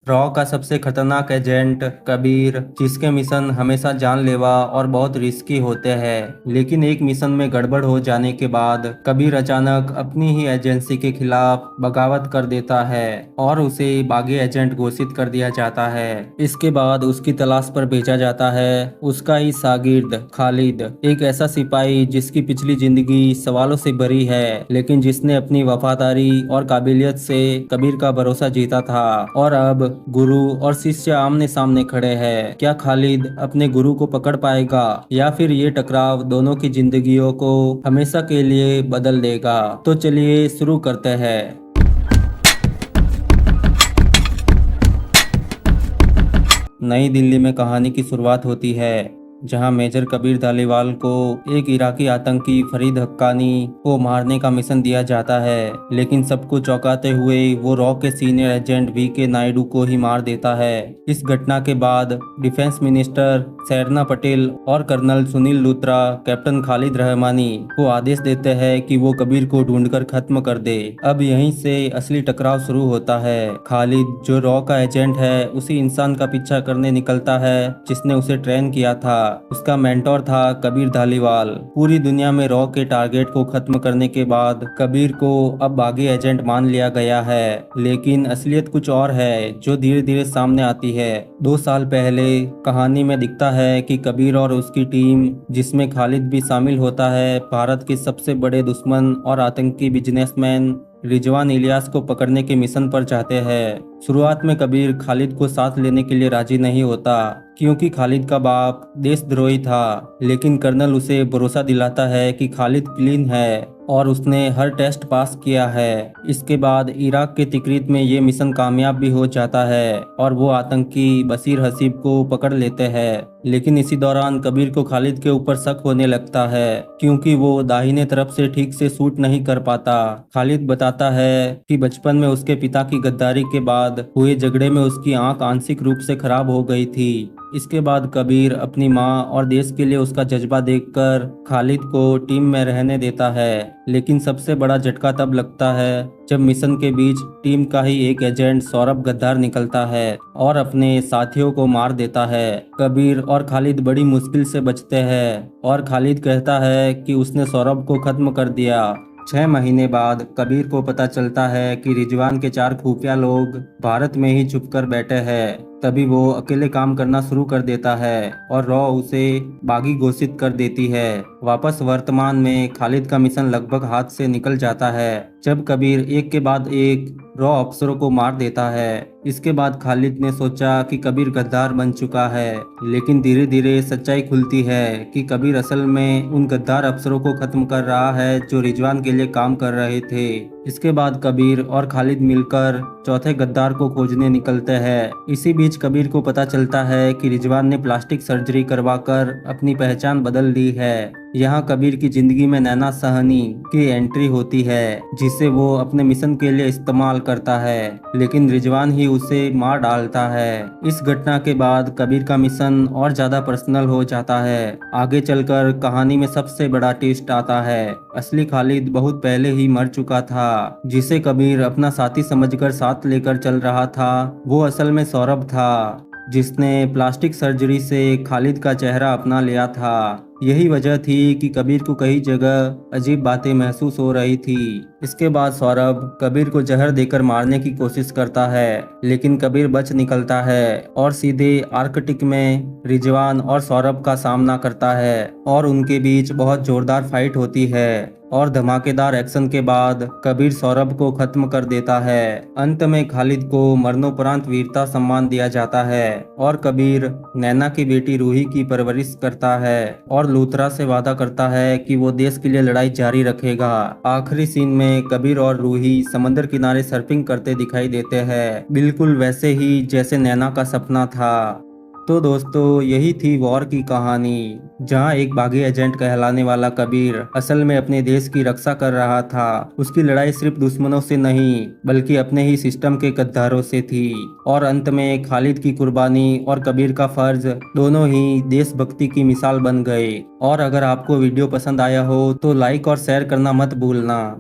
Raw का सबसे खतरनाक एजेंट कबीर, जिसके मिशन हमेशा जानलेवा और बहुत रिस्की होते हैं। लेकिन एक मिशन में गड़बड़ हो जाने के बाद कबीर अचानक अपनी ही एजेंसी के खिलाफ बगावत कर देता है और उसे बागी एजेंट घोषित कर दिया जाता है। इसके बाद उसकी तलाश पर भेजा जाता है उसका ही शागिर्द खालिद, एक ऐसा सिपाही जिसकी पिछली जिंदगी सवालों से भरी है, लेकिन जिसने अपनी वफादारी और काबिलियत से कबीर का भरोसा जीता था। और अब गुरु और शिष्य आमने सामने खड़े हैं। क्या खालिद अपने गुरु को पकड़ पाएगा या फिर ये टकराव दोनों की जिंदगियों को हमेशा के लिए बदल देगा? तो चलिए शुरू करते हैं। नई दिल्ली में कहानी की शुरुआत होती है, जहां मेजर कबीर धालीवाल को एक इराकी आतंकी फरीद हक्कानी को मारने का मिशन दिया जाता है। लेकिन सबको चौंकाते हुए वो रॉ के सीनियर एजेंट वी.के. नायडू को ही मार देता है। इस घटना के बाद डिफेंस मिनिस्टर सैरना पटेल और कर्नल सुनील लूथरा कैप्टन खालिद रहमानी को आदेश देते हैं कि वो कबीर को ढूंढकर खत्म कर दे। अब यहीं से असली टकराव शुरू होता है। खालिद, जो रॉ का एजेंट है, उसी इंसान का पीछा करने निकलता है जिसने उसे ट्रेन किया था। उसका मेंटोर था कबीर धालीवाल। पूरी दुनिया में रॉ के टारगेट को खत्म करने के बाद कबीर को अब बागी एजेंट मान लिया गया है। लेकिन असलियत कुछ और है जो धीरे धीरे सामने आती है। 2 साल पहले कहानी में दिखता है कि कबीर और उसकी टीम, जिसमें खालिद भी शामिल होता है, भारत के सबसे बड़े दुश्मन और आतंकी बिजनेसमैन रिजवान इलियास को पकड़ने के मिशन पर जाते हैं। शुरुआत में कबीर खालिद को साथ लेने के लिए राजी नहीं होता, क्योंकि खालिद का बाप देशद्रोही था। लेकिन कर्नल उसे भरोसा दिलाता है कि खालिद क्लीन है और उसने हर टेस्ट पास किया है। इसके बाद इराक के तिकरित में ये मिशन कामयाब भी हो जाता है और वो आतंकी बशीर हसीब को पकड़ लेते हैं। लेकिन इसी दौरान कबीर को खालिद के ऊपर शक होने लगता है, क्योंकि वो दाहिने तरफ से ठीक से शूट नहीं कर पाता। खालिद बताता है कि बचपन में उसके पिता की गद्दारी के बाद हुए झगड़े में उसकी आंख आंशिक रूप से खराब हो गई थी। इसके बाद कबीर अपनी माँ और देश के लिए उसका जज्बा देखकर खालिद को टीम में रहने देता है। लेकिन सबसे बड़ा झटका तब लगता है जब मिशन के बीच टीम का ही एक एजेंट सौरभ गद्दार निकलता है और अपने साथियों को मार देता है। कबीर और खालिद बड़ी मुश्किल से बचते हैं और खालिद कहता है कि उसने सौरभ को खत्म कर दिया। 6 महीने बाद कबीर को पता चलता है कि रिजवान के 4 खुफिया लोग भारत में ही छुपकर बैठे हैं। तभी वो अकेले काम करना शुरू कर देता है और रॉ उसे बागी घोषित कर देती है। वापस वर्तमान में खालिद का मिशन लगभग हाथ से निकल जाता है जब कबीर एक के बाद एक रॉ अफसरों को मार देता है। इसके बाद खालिद ने सोचा कि कबीर गद्दार बन चुका है, लेकिन धीरे धीरे सच्चाई खुलती है कि कबीर असल में उन गद्दार अफसरों को खत्म कर रहा है जो रिजवान के लिए काम कर रहे थे। इसके बाद कबीर और खालिद मिलकर चौथे गद्दार को खोजने निकलते हैं। इसी बीच कबीर को पता चलता है कि रिजवान ने प्लास्टिक सर्जरी करवाकर अपनी पहचान बदल ली है। यहाँ कबीर की जिंदगी में नैना सहनी की एंट्री होती है, जिसे वो अपने मिशन के लिए इस्तेमाल करता है, लेकिन रिजवान ही उसे मार डालता है। इस घटना के बाद कबीर का मिशन और ज्यादा पर्सनल हो जाता है। आगे चलकर कहानी में सबसे बड़ा ट्विस्ट आता है। असली खालिद बहुत पहले ही मर चुका था। जिसे कबीर अपना साथी समझकर साथ लेकर चल रहा था, वो असल में सौरभ था, जिसने प्लास्टिक सर्जरी से खालिद का चेहरा अपना लिया था। यही वजह थी कि कबीर को कई जगह अजीब बातें महसूस हो रही थी। इसके बाद सौरभ कबीर को जहर देकर मारने की कोशिश करता है, लेकिन कबीर बच निकलता है और सीधे आर्कटिक में रिजवान और सौरभ का सामना करता है और उनके बीच बहुत जोरदार फाइट होती है। और धमाकेदार एक्शन के बाद कबीर सौरभ को खत्म कर देता है। अंत में खालिद को मरणोपरांत वीरता सम्मान दिया जाता है और कबीर नैना की बेटी रूही की परवरिश करता है और लूथरा से वादा करता है कि वो देश के लिए लड़ाई जारी रखेगा। आखिरी सीन में कबीर और रूही समंदर किनारे सर्फिंग करते दिखाई देते हैं, बिल्कुल वैसे ही जैसे नैना का सपना था। तो दोस्तों, यही थी वॉर की कहानी, जहां एक बागी एजेंट कहलाने वाला कबीर असल में अपने देश की रक्षा कर रहा था। उसकी लड़ाई सिर्फ दुश्मनों से नहीं, बल्कि अपने ही सिस्टम के गद्दारों से थी। और अंत में खालिद की कुर्बानी और कबीर का फर्ज दोनों ही देशभक्ति की मिसाल बन गए। और अगर आपको वीडियो पसंद आया हो तो लाइक और शेयर करना मत भूलना।